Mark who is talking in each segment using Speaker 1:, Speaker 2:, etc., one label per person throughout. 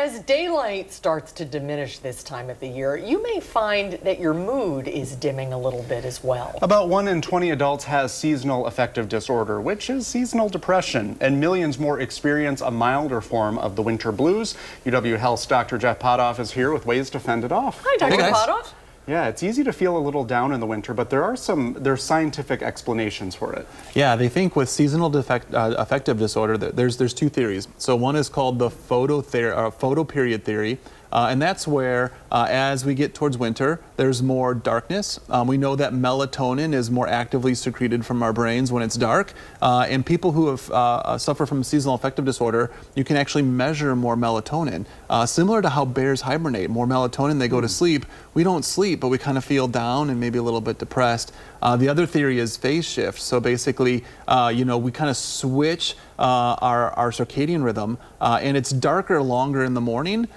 Speaker 1: As daylight starts to diminish this time of the year, you may find that your mood is dimming a little bit as well.
Speaker 2: About 1 in 20 adults has seasonal affective disorder, which is seasonal depression, and millions more experience a milder form of the winter blues. UW Health's Dr. Jeff Potoff is here with ways to fend it off.
Speaker 1: Hi, Dr.
Speaker 3: Hey,
Speaker 1: Potoff.
Speaker 2: Yeah, it's easy to feel a little down in the winter, but there's scientific explanations for it.
Speaker 3: Yeah, they think with seasonal affective disorder, there's two theories. So one is called the photoperiod theory, and that's where as we get towards winter, there's more darkness. We know that melatonin is more actively secreted from our brains when it's dark, and people who have suffer from seasonal affective disorder, you can actually measure more melatonin. Similar to how bears hibernate, more melatonin, they go to sleep. We don't sleep, but we kind of feel down and maybe a little bit depressed. The other theory is phase shift. So basically, we kind of switch our circadian rhythm, and it's darker longer in the morning,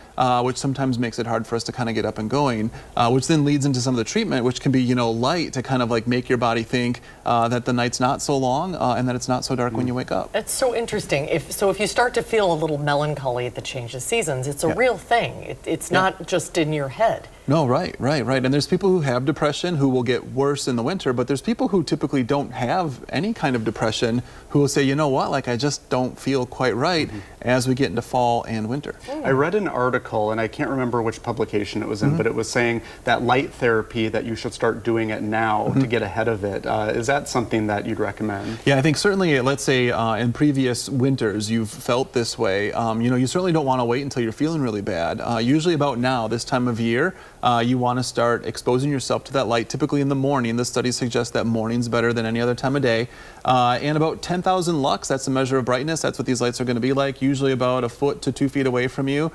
Speaker 3: which sometimes makes it hard for us to kind of get up and going, which then leads into some of the treatment, which can be, light to kind of like make your body think that the night's not so long and that it's not so dark when you wake up.
Speaker 1: That's so interesting. If you start to feel a little melancholy at the change of seasons, it's a real thing. It's not just in your head.
Speaker 3: No, right. And there's people who have depression who will get worse in the winter, but there's people who typically don't have any kind of depression who will say, you know what, like I just don't feel quite right as we get into fall and winter.
Speaker 2: I read an article, and I can't remember which publication it was in, but it was saying that light therapy, that you should start doing it now to get ahead of it. Is that something that you'd recommend?
Speaker 3: Yeah, I think certainly, let's say in previous winters you've felt this way. You certainly don't want to wait until you're feeling really bad. Usually about now, this time of year, you want to start exposing yourself to that light, typically in the morning. The studies suggest that morning's better than any other time of day. And about 10,000 lux, that's a measure of brightness. That's what these lights are going to be like, usually about 1 foot to 2 feet away from you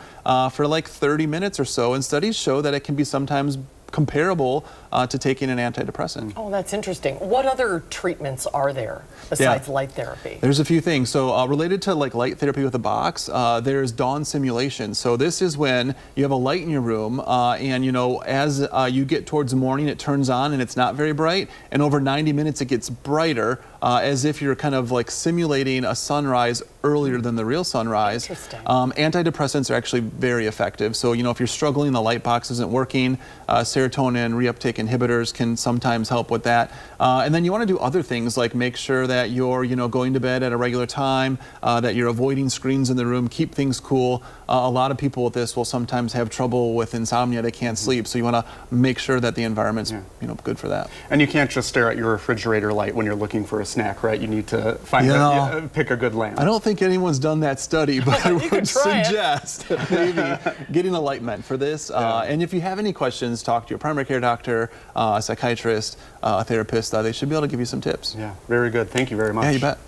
Speaker 3: for like 30 minutes or so. And studies show that it can be sometimes comparable to taking an antidepressant.
Speaker 1: Oh, that's interesting. What other treatments are there besides light therapy?
Speaker 3: There's a few things. So related to like light therapy with a box, there's dawn simulation. So this is when you have a light in your room and as you get towards morning, it turns on and it's not very bright. And over 90 minutes, it gets brighter as if you're kind of like simulating a sunrise earlier than the real sunrise.
Speaker 1: Interesting.
Speaker 3: Antidepressants are actually very effective. So, if you're struggling, the light box isn't working, serotonin reuptake inhibitors can sometimes help with that. And then you want to do other things like make sure that you're, going to bed at a regular time, that you're avoiding screens in the room, keep things cool. A lot of people with this will sometimes have trouble with insomnia, they can't sleep. So you want to make sure that the environment's, good for that.
Speaker 2: And you can't just stare at your refrigerator light when you're looking for a snack, right? You need to pick a good lamp.
Speaker 3: I don't think anyone's done that study, but I would suggest maybe getting a light meant for this. And if you have any questions, talk to your primary care doctor, a psychiatrist, a therapist. They should be able to give you some tips.
Speaker 2: Yeah, very good. Thank you very much.
Speaker 3: Yeah, you bet.